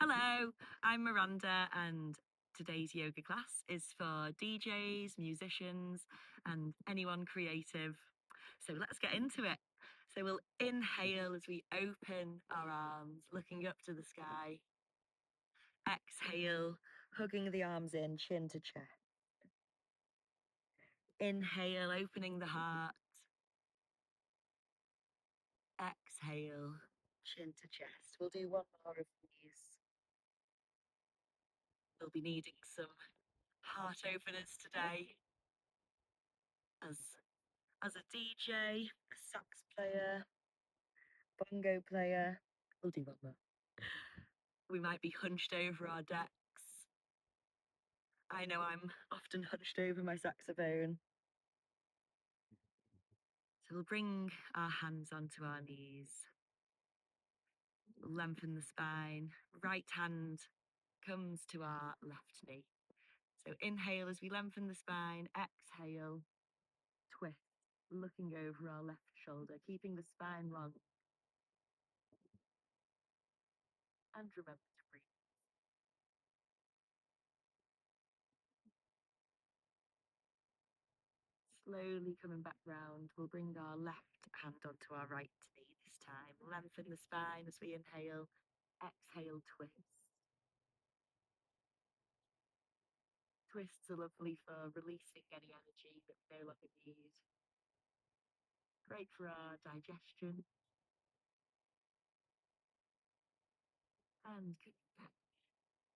Hello, I'm Miranda, and today's yoga class is for DJs, musicians, and anyone creative. So let's get into it. So we'll inhale as we open our arms, looking up to the sky. Exhale, hugging the arms in, chin to chest. Inhale, opening the heart. Exhale, chin to chest. We'll do one more of these. We'll be needing some heart openers today as a DJ, a sax player, bongo player. We'll do one more. We might be hunched over our decks. I know I'm often hunched over my saxophone. So we'll bring our hands onto our knees, lengthen the spine. Right hand comes to our left knee. So inhale as we lengthen the spine, exhale, twist, looking over our left shoulder, keeping the spine long. And remember to breathe. Slowly coming back round, we'll bring our left hand onto our right knee this time. Lengthen the spine as we inhale, exhale, twist. Twists are lovely for releasing any energy that we no longer need. Great for our digestion. And coming back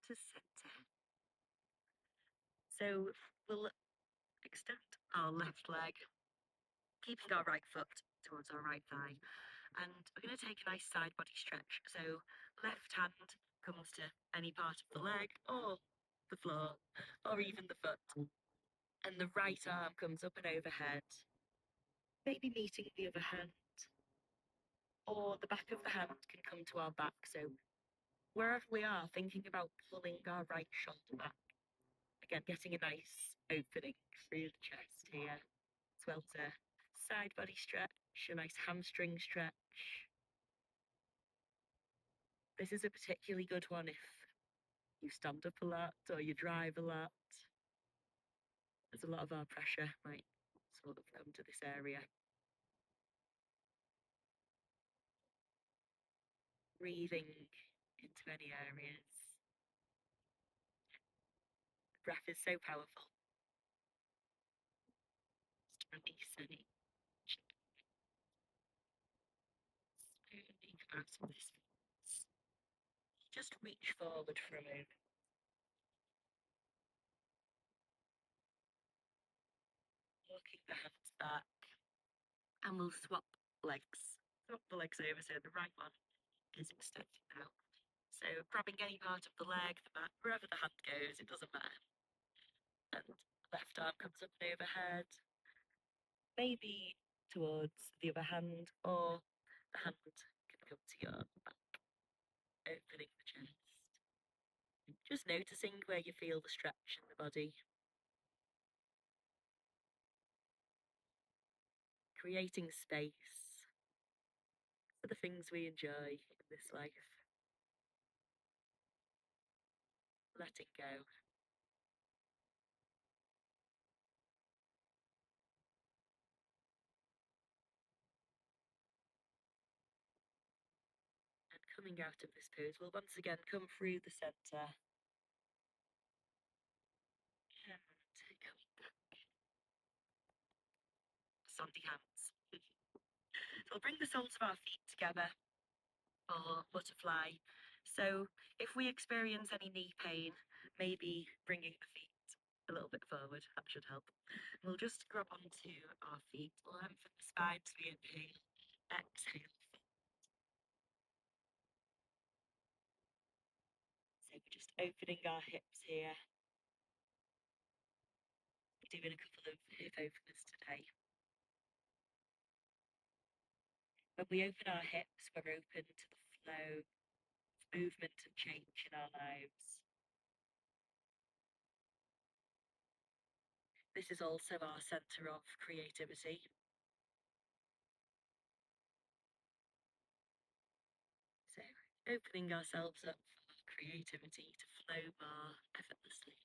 to center. So we'll extend our left leg, keeping our right foot towards our right thigh. And we're going to take a nice side body stretch. So left hand comes to any part of the leg or the floor or even the foot. And the right arm comes up and overhead, maybe meeting the other hand. Or the back of the hand can come to our back. So wherever we are, thinking about pulling our right shoulder back. Again, getting a nice opening through the chest here. As well as a side body stretch, a nice hamstring stretch. This is a particularly good one if you stand up a lot or you drive a lot. There's a lot of our pressure might sort of come to this area. Breathing into any areas. The breath is so powerful. Just release any. Slowly come out of this. Just reach forward for a moment. Walking the hands back. And we'll swap legs. Swap the legs over so the right one is extended out. So grabbing any part of the leg, the back, wherever the hand goes, it doesn't matter. And left arm comes up and overhead, maybe towards the other hand, or the hand can come to your back, opening the chest. Just noticing where you feel the stretch in the body. Creating space for the things we enjoy in this life. Letting go. And coming out of this pose, we'll once again come through the centre. And coming back. Sandy hands. So we'll bring the soles of our feet together for butterfly. So if we experience any knee pain, maybe bringing the feet a little bit forward, that should help. We'll just grab onto our feet, lengthen the spine as we inhale, exhale. So we're just opening our hips here. We're doing a couple of hip openers today. When we open our hips, we're open to the flow of movement and change in our lives. This is also our centre of creativity. So opening ourselves up for creativity to flow more effortlessly.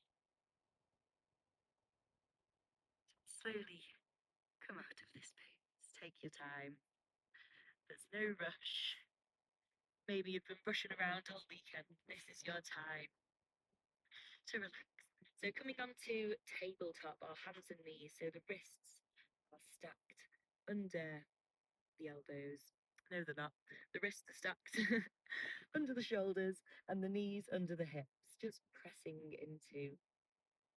Slowly come out of this space. Take your time. There's no rush. Maybe you've been rushing around all weekend. This is your time to relax. So coming onto tabletop, our hands and knees, so the wrists are stacked under the elbows. No, they're not. The wrists are stacked under the shoulders and the knees under the hips, just pressing into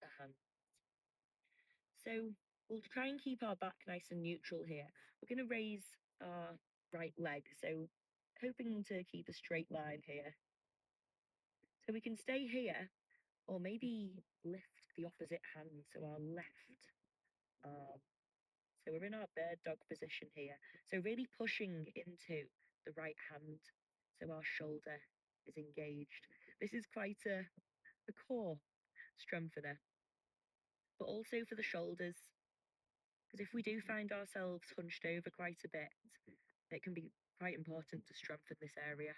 the hands. So we'll try and keep our back nice and neutral here. We're going to raise our right leg, so hoping to keep a straight line here. So we can stay here, or maybe lift the opposite hand, so our left arm. So we're in our bird dog position here. So really pushing into the right hand, so our shoulder is engaged. This is quite a core strengthener, but also for the shoulders, because if we do find ourselves hunched over quite a bit, it can be quite important to strengthen this area.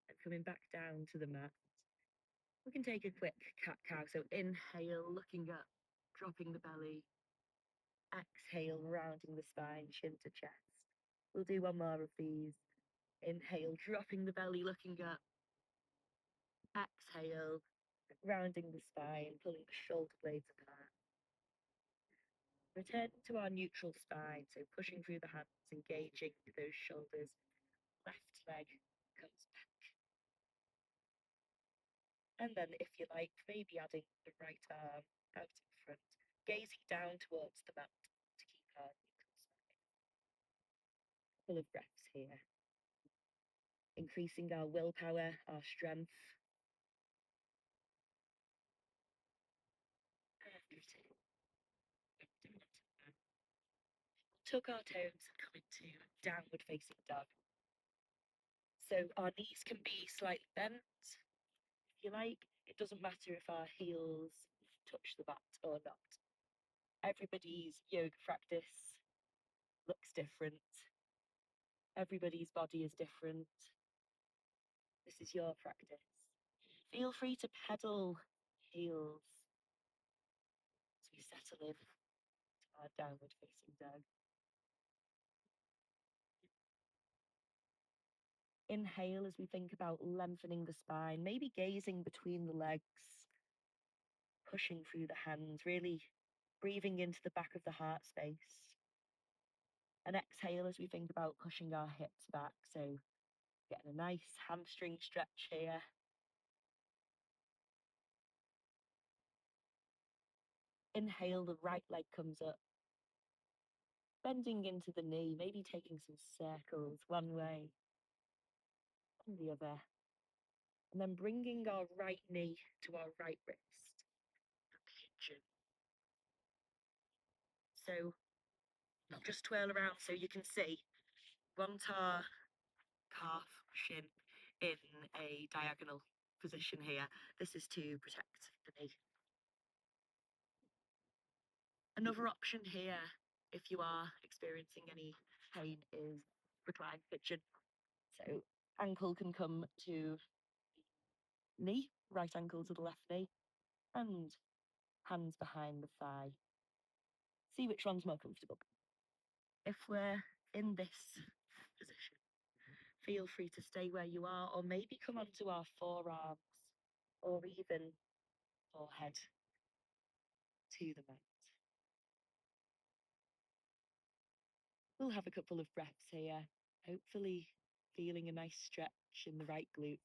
And coming back down to the mat, we can take a quick cat-cow. So inhale, looking up, dropping the belly. Exhale, rounding the spine, chin to chest. We'll do one more of these. Inhale, dropping the belly, looking up. Exhale, rounding the spine, pulling the shoulder blades apart. Return to our neutral spine, so pushing through the hands, engaging those shoulders. Left leg comes back. And then, if you like, maybe adding the right arm out in front, gazing down towards the mat to keep our neutral spine. Full of breaths here. Increasing our willpower, our strength. Tuck our toes and come into downward facing dog. So our knees can be slightly bent, if you like. It doesn't matter if our heels touch the mat or not. Everybody's yoga practice looks different. Everybody's body is different. This is your practice. Feel free to pedal heels as we settle in to our downward facing dog. Inhale as we think about lengthening the spine, maybe gazing between the legs, pushing through the hands, really breathing into the back of the heart space. And exhale as we think about pushing our hips back, so getting a nice hamstring stretch here. Inhale, the right leg comes up, bending into the knee, maybe taking some circles one way and the other. And then bringing our right knee to our right wrist, pigeon. So I'll just twirl around so you can see. Want our calf, shin in a diagonal position here. This is to protect the knee. Another option here, if you are experiencing any pain, is recline pigeon. So ankle can come to knee, right ankle to the left knee, and hands behind the thigh. See which one's more comfortable. If we're in this position, feel free to stay where you are, or maybe come onto our forearms, or even forehead to the mat. We'll have a couple of breaths here, hopefully feeling a nice stretch in the right glute.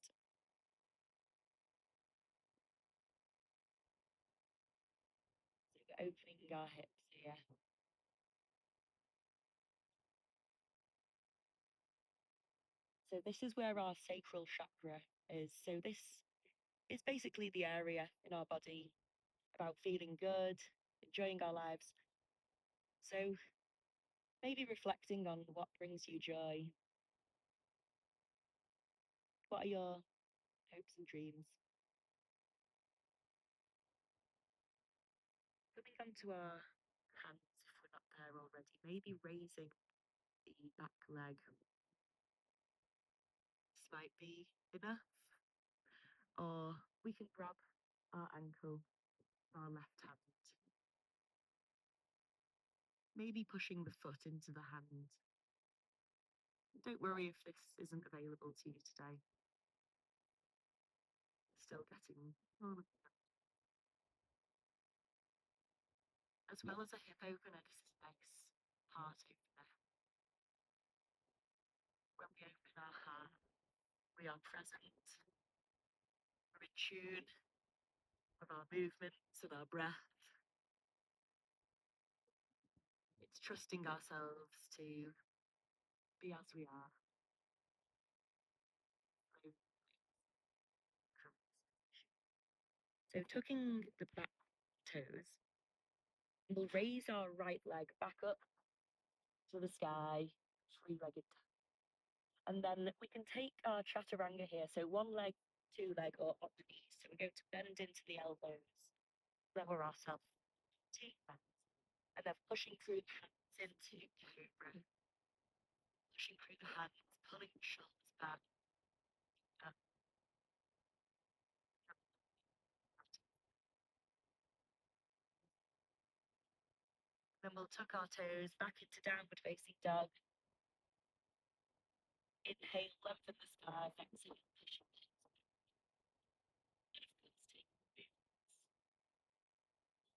So we're opening our hips here. So this is where our sacral chakra is. So this is basically the area in our body about feeling good, enjoying our lives. So maybe reflecting on what brings you joy. What are your hopes and dreams? Coming onto our hands if we're not there already. Maybe raising the back leg. might be enough. Or we can grab our ankle, our left hand, maybe pushing the foot into the hand. Don't worry if this isn't available to you today. Still getting all of that. As well as a hip opener, this is a nice heart opener. When we open our heart, we are present, we're in tune with our movements and our breath. It's trusting ourselves to be as we are. So tucking the back toes, we'll raise our right leg back up to the sky, three-legged. And then we can take our chaturanga here. So one leg, two leg, or on the knees. So we're going to bend into the elbows, lower ourselves, take hands, and then pushing through the hands into cobra. Pushing through the hands, pulling the shoulders back. Up. Then we'll tuck our toes back into downward facing dog. Inhale, lengthen the sky. Exhale, push your hips back. And of course, take movements.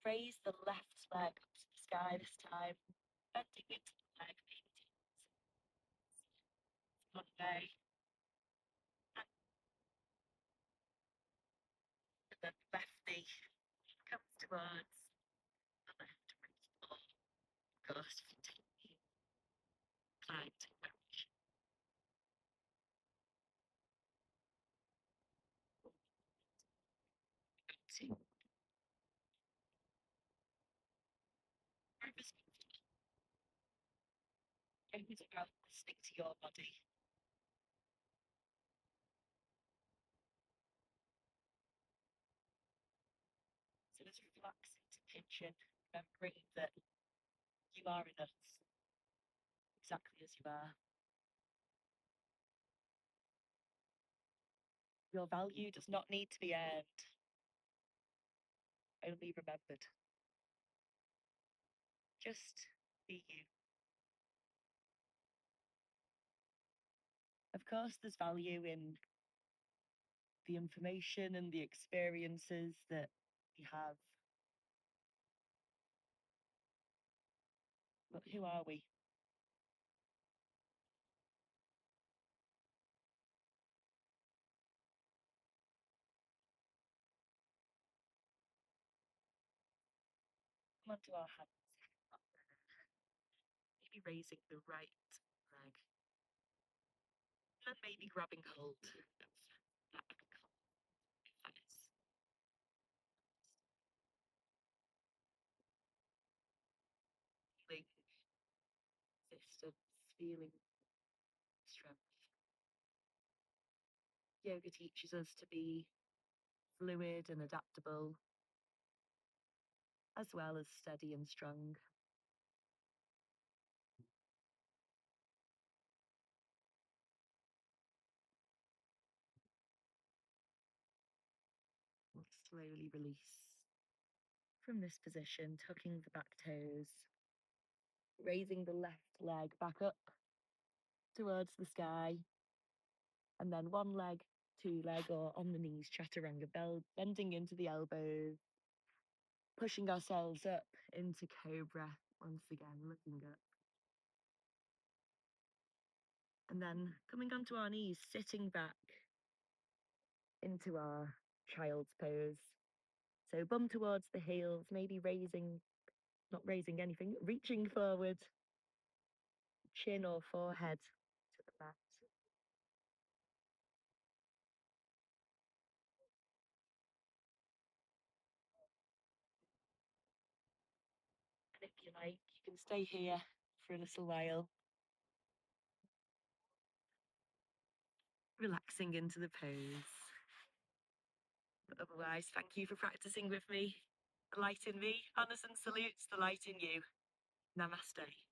Raise the left leg up to the sky this time, bending into the leg, maybe one leg, and then the left knee comes towards the left wrist. Or, of course, if you take the inclined direction. To wherever's always about listening to your body. So as you relax into pigeon, remembering that you are enough, exactly as you are. Your value does not need to be earned, only remembered. Just be you. Of course, there's value in the information and the experiences that we have. But who are we? Come onto our hands. Maybe raising the right leg. And maybe grabbing hold of that ankle. If that is. Feeling resistance, feeling strength. Yoga teaches us to be fluid and adaptable, as well as steady and strong. We'll slowly release from this position, tucking the back toes, raising the left leg back up towards the sky, and then one leg, two leg, or on the knees, chaturanga, bending into the elbows, pushing ourselves up into cobra once again, looking up. And then coming onto our knees, sitting back into our child's pose. So bum towards the heels, maybe raising, not raising anything, reaching forward, chin or forehead to the mat. And if you like, you can stay here for a little while, relaxing into the pose. But otherwise, thank you for practicing with me. The light in me, honours and salutes the light in you. Namaste.